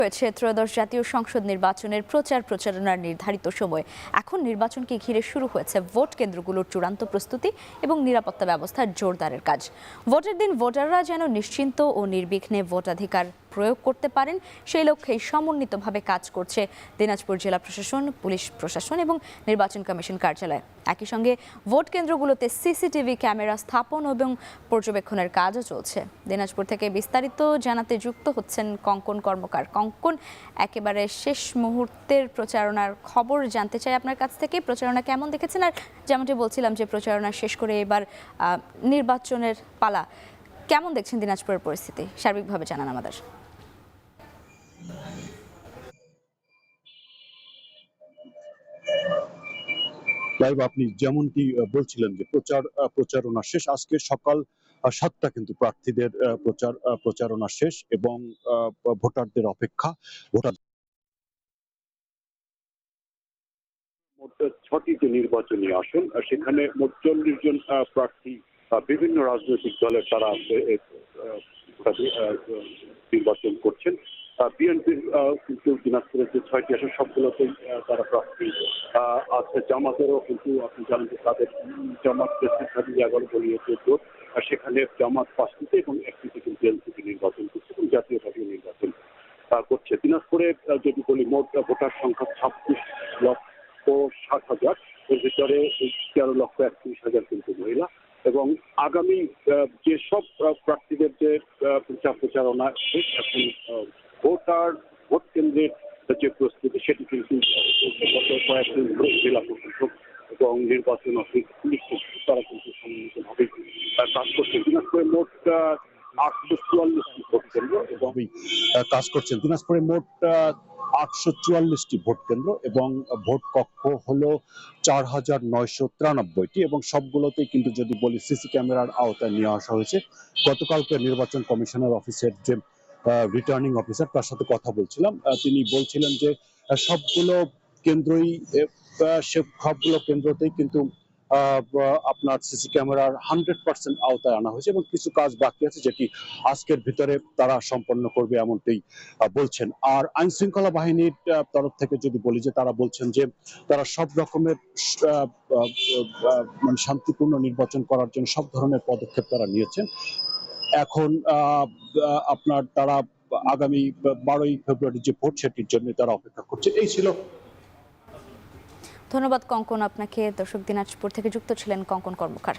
রয়েছে ত্রয়োদশ জাতীয় সংসদ নির্বাচনের প্রচারণার নির্ধারিত সময়। এখন নির্বাচনকে ঘিরে শুরু হয়েছে ভোট কেন্দ্রগুলোর চূড়ান্ত প্রস্তুতি এবং নিরাপত্তা ব্যবস্থার জোরদারের কাজ। ভোটের দিন ভোটাররা যেন নিশ্চিন্ত ও নির্বিঘ্নে ভোটাধিকার প্রয়োগ করতে পারেন, সেই লক্ষ্যেই সমন্বিতভাবে কাজ করছে দিনাজপুর জেলা প্রশাসন, পুলিশ প্রশাসন এবং নির্বাচন কমিশন কার্যালয়। একই সঙ্গে ভোট কেন্দ্রগুলোতে সিসিটিভি ক্যামেরা স্থাপন এবং পর্যবেক্ষণের কাজও চলছে। দিনাজপুর থেকে বিস্তারিত জানাতে যুক্ত হচ্ছেন কঙ্কন কর্মকার। কঙ্কন, একেবারে শেষ মুহূর্তের প্রচারণার খবর জানতে চাই আপনার কাছ থেকে। প্রচারণা কেমন দেখেছেন? আর যেমনটি বলছিলাম যে প্রচারণা শেষ করে এবার নির্বাচনের পালা, কেমন দেখছেন দিনাজপুরের পরিস্থিতি? সার্বিকভাবে জানান আমাদের। লাইভ আপনি যেমনটি বলছিলেন যে প্রচারণা শেষ, আজকে সকাল 7টা কিন্তু প্রার্থীদের প্রচারণা শেষ এবং ভোটারদের অপেক্ষা। ভোটার মোট 6টি যে নির্বাচনী আসন, সেখানে মোট 40 জন প্রার্থী বিভিন্ন রাজনৈতিক দলের তারা নির্বাচন করছেন। বিএনপির কিন্তু দিনাজপুরের যে 6টি আসন সবগুলোতেই তারা প্রার্থী আছে। জামাতেরও কিন্তু আপনি জানেন যে তাদের জামাত 11 দলীয় জোট, সেখানে জামাত 5টিতে এবং 1টিতে কিন্তু এনসিপি নির্বাচন করছে এবং জাতীয় পার্টি নির্বাচন করছে। দিনাজপুরে যদি বলি মোট ভোটার সংখ্যা 26,60,000, এর ভিতরে 13,31,000 কিন্তু মহিলা। এবং আগামী যেসব প্রার্থীদের যে প্রচারণা শেষ, এখন ভোট কেন্দ্রের যে প্রস্তুতি সেটি কিন্তু গত কয়েকদিন ধরে জেলা প্রশাসক এবং নির্বাচন অফিস, পুলিশ তারা কিন্তু সম্মিলিতভাবে কাজ করছে। দিনাজপুরে মোট 844টি ভোট কেন্দ্র এবং কাজ করছেন। দিনাজপুরে মোট 844টি ভোট কেন্দ্র এবং ভোট কক্ষ হলো 4,993টি এবং সবগুলোতেই কিন্তু যদি বলি সিসি ক্যামেরার আওতায় নিয়ে আসা হয়েছে। গতকালকে নির্বাচন কমিশনার অফিসের যে রিটার্নিং অফিসার, তার সাথে কথা বলছিলাম, তিনি বলছিলেন যে সবগুলো কেন্দ্রতেই কিন্তু আপনার সিসি ক্যামেরার 100% আওতায় আনা হয়েছে এবং কিছু কাজ বাকি আছে যেটি আজকের ভিতরে তারা সম্পন্ন করবে এমনটাই বলছেন। আর আইন শৃঙ্খলা বাহিনীর তরফ থেকে যদি বলি যে তারা বলছেন যে তারা সব রকমের মানে শান্তিপূর্ণ নির্বাচন করার জন্য সব ধরনের পদক্ষেপ তারা নিয়েছেন। এখন আপনার তারা আগামী 12ই ফেব্রুয়ারি যে ভোট, সেটির জন্য তারা অপেক্ষা করছে। এই ছিল। ধন্যবাদ কঙ্কন আপনাকে। দর্শক, দিনাজপুর থেকে যুক্ত ছিলেন কঙ্কন কর্মকার।